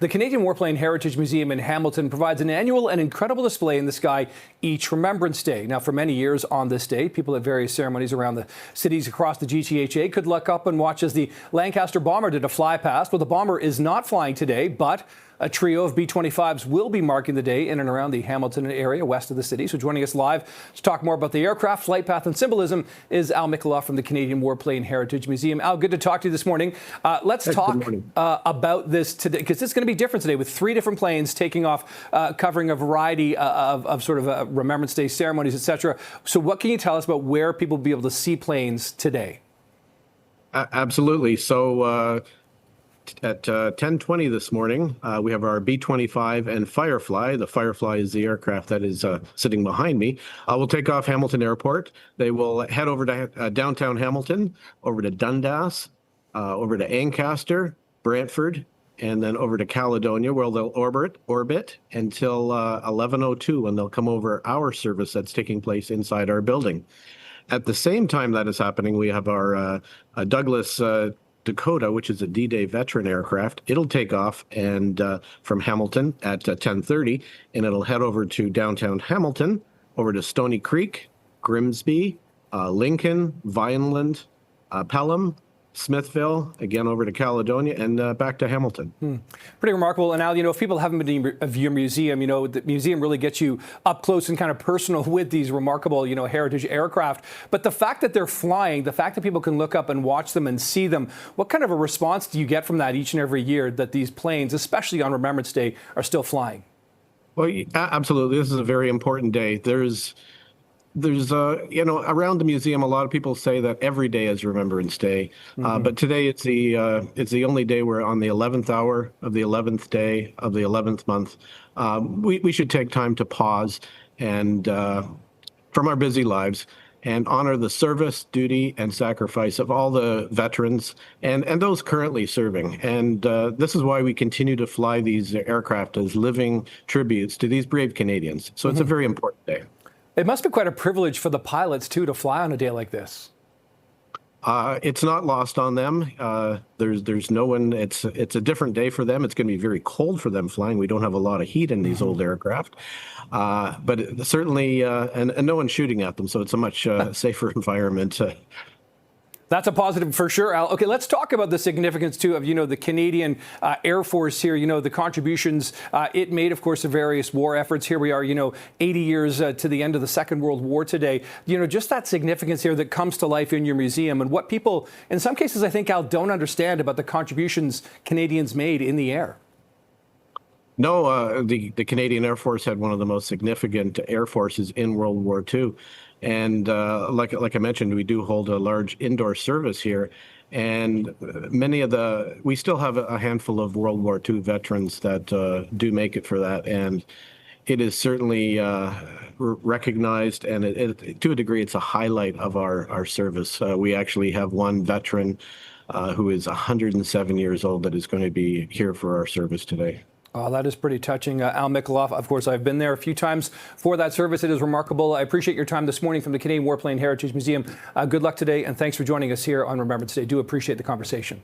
The Canadian Warplane Heritage Museum in Hamilton provides an annual and incredible display in the sky each Remembrance Day. Now, for many years on this day, people at various ceremonies around the cities across the GTHA could look up and watch as the Lancaster bomber did a flypast. Well, the bomber is not flying today, but a trio of B-25s will be marking the day in and around the Hamilton area west of the city. So joining us live to talk more about the aircraft, flight path and symbolism is Al Mickeloff from the Canadian Warplane Heritage Museum. Al, good to talk to you this morning. Let's talk about this today, because it's going to be different today with 3 different planes taking off, covering a variety of sort of Remembrance Day ceremonies, etc. So what can you tell us about where people will be able to see planes today? Absolutely. So at 10:20 this morning, we have our B-25 and Firefly. The Firefly is the aircraft that is sitting behind me. We'll take off Hamilton Airport. They will head over to downtown Hamilton, over to Dundas, over to Ancaster, Brantford, and then over to Caledonia, where they'll orbit until 11:02, when they'll come over our service that's taking place inside our building. At the same time that is happening, we have our Douglas Dakota, which is a D-Day veteran aircraft. It'll take off and from Hamilton at 10:30, and it'll head over to downtown Hamilton, over to Stony Creek, Grimsby, Lincoln, Vineland, Pelham, Smithville, again over to Caledonia, and back to Hamilton. Pretty remarkable. And Al, you know, if people haven't been to your museum, you know, the museum really gets you up close and kind of personal with these remarkable, you know, heritage aircraft. But the fact that they're flying, the fact that people can look up and watch them and see them, what kind of a response do you get from that each and every year, that these planes, especially on Remembrance Day, are still flying? Well, absolutely. This is a very important day. There's you know, around the museum, a lot of people say that every day is Remembrance Day, but today it's the only day where on the 11th hour of the 11th day of the 11th month, we should take time to pause and from our busy lives and honor the service, duty, and sacrifice of all the veterans and those currently serving. And this is why we continue to fly these aircraft as living tributes to these brave Canadians. So it's a very important day. It must be quite a privilege for the pilots, too, to fly on a day like this. It's not lost on them. There's no one. It's a different day for them. It's going to be very cold for them flying. We don't have a lot of heat in these old aircraft, but certainly, and no one's shooting at them, so it's a much safer environment. That's a positive for sure, Al. Okay, let's talk about the significance, too, of, you know, the Canadian Air Force here, you know, the contributions it made, of course, to various war efforts. Here we are, you know, 80 years to the end of the Second World War today. You know, just that significance here that comes to life in your museum, and what people, in some cases, I think, Al, don't understand about the contributions Canadians made in the air. No, the Canadian Air Force had one of the most significant air forces in World War II. And like I mentioned, we do hold a large indoor service here. And we still have a handful of World War II veterans that do make it for that. And it is certainly recognized, and to a degree, it's a highlight of our service. We actually have one veteran who is 107 years old that is going to be here for our service today. Oh, that is pretty touching. Al Mickeloff, of course, I've been there a few times for that service. It is remarkable. I appreciate your time this morning from the Canadian Warplane Heritage Museum. Good luck today, and thanks for joining us here on Remembrance Day. Do appreciate the conversation.